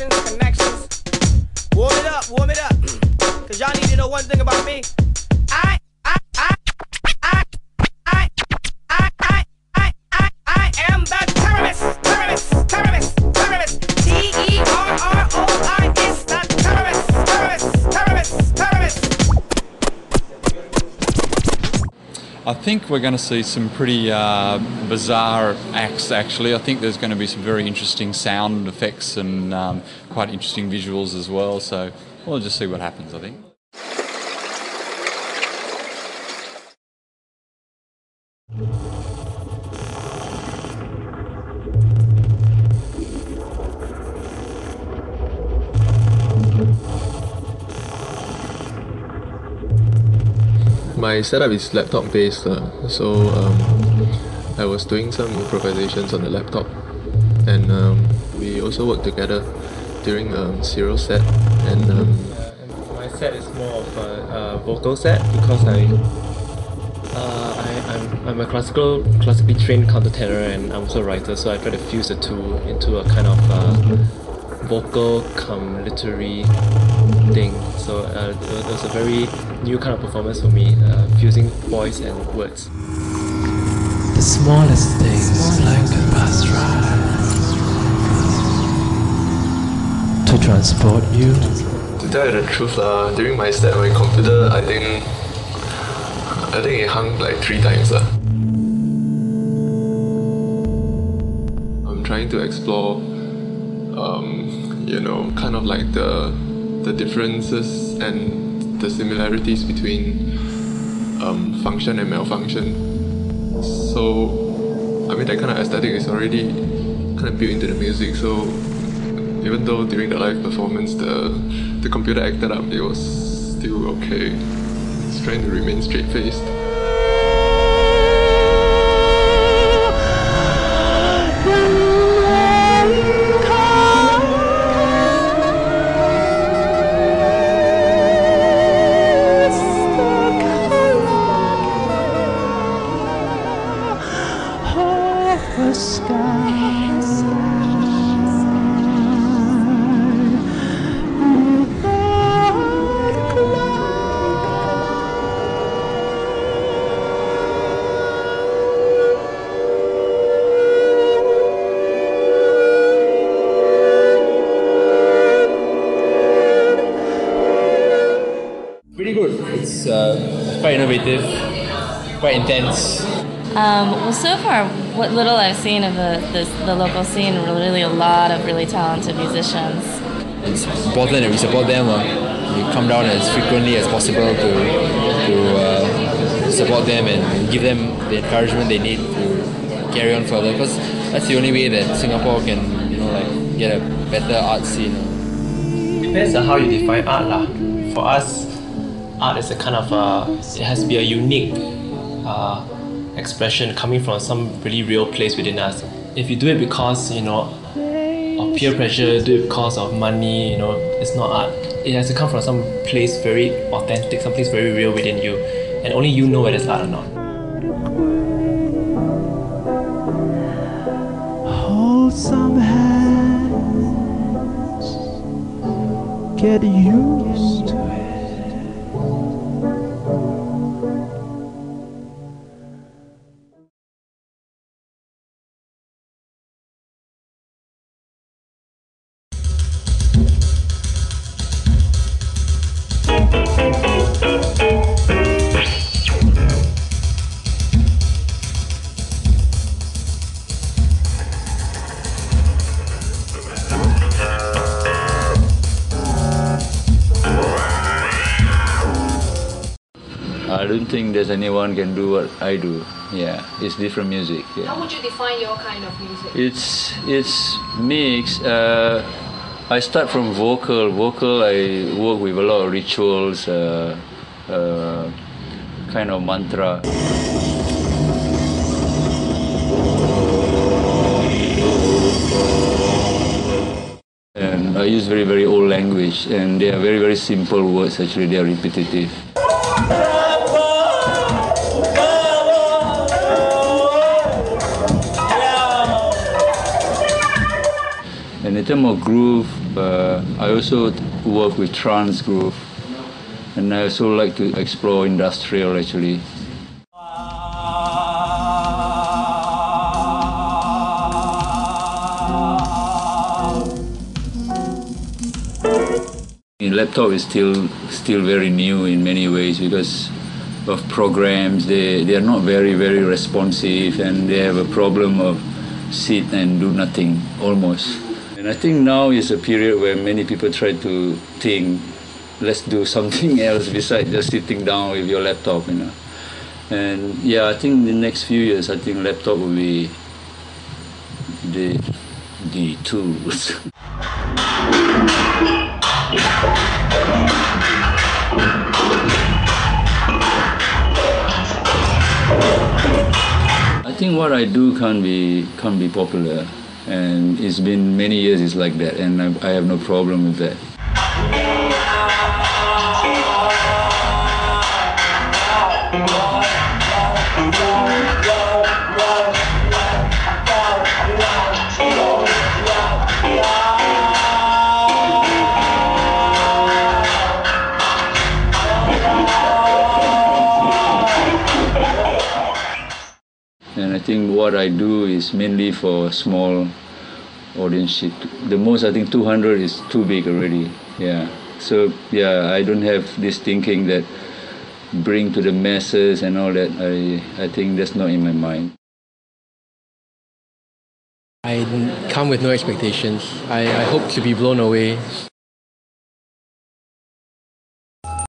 connections. Warm it up. Cause y'all need to know one thing about me. I am the terrorist. T-E-R-R-O-I-S, the terrorist. I think we're going to see some pretty bizarre acts, actually. I think there's going to be some very interesting sound effects and quite interesting visuals as well. So we'll just see what happens, I think. My setup is laptop based, so I was doing some improvisations on the laptop, and we also worked together during serial set. And my set is more of a vocal set because I'm a classically trained countertenor, and I'm also a writer, so I try to fuse the two into a kind of vocal cum literary thing. So it was a very new kind of performance for me, fusing voice and words. The smallest things like a bus ride to transport you. To tell you the truth, during my set, my computer, I think it hung like 3 times. I'm trying to explore, kind of like the differences and the similarities between function and malfunction. So, I mean, that kind of aesthetic is already kind of built into the music. So, even though during the live performance the computer acted up, it was still okay. It's trying to remain straight-faced. Pretty good. It's quite innovative, quite intense. Well, so far, what little I've seen of the local scene, really a lot of really talented musicians. It's important that we support them. We come down as frequently as possible to support them and give them the encouragement they need to carry on further. Because that's the only way that Singapore can, get a better art scene. Depends on how you define art, lah. For us, art is a kind of it has to be a unique expression coming from some really real place within us. If you do it because of peer pressure, do it because of money, it's not art. It has to come from some place very authentic, some place very real within you, and only you know whether it's art or not. Hold some hands, get used to it. I don't think there's anyone can do what I do. Yeah, it's different music. Yeah. How would you define your kind of music? It's mixed. I start from vocal. I work with a lot of rituals, kind of mantra. And I use very, very old language, and they are very, very simple words. Actually, they are repetitive. And in terms of groove, I also work with trance groove, and I also like to explore industrial actually. The laptop is still very new in many ways because of programs. They are not very responsive, and they have a problem of sit and do nothing almost. And I think now is a period where many people try to think, let's do something else besides just sitting down with your laptop, you know. And yeah, I think in the next few years, I think laptop will be the tools. I think what I do can't be popular, and it's been many years it's like that, and I have no problem with that. And I think what I do is mainly for small audience. The most, I think 200 is too big already. Yeah. So yeah, I don't have this thinking that bring to the masses and all that. I think that's not in my mind. I come with no expectations. I hope to be blown away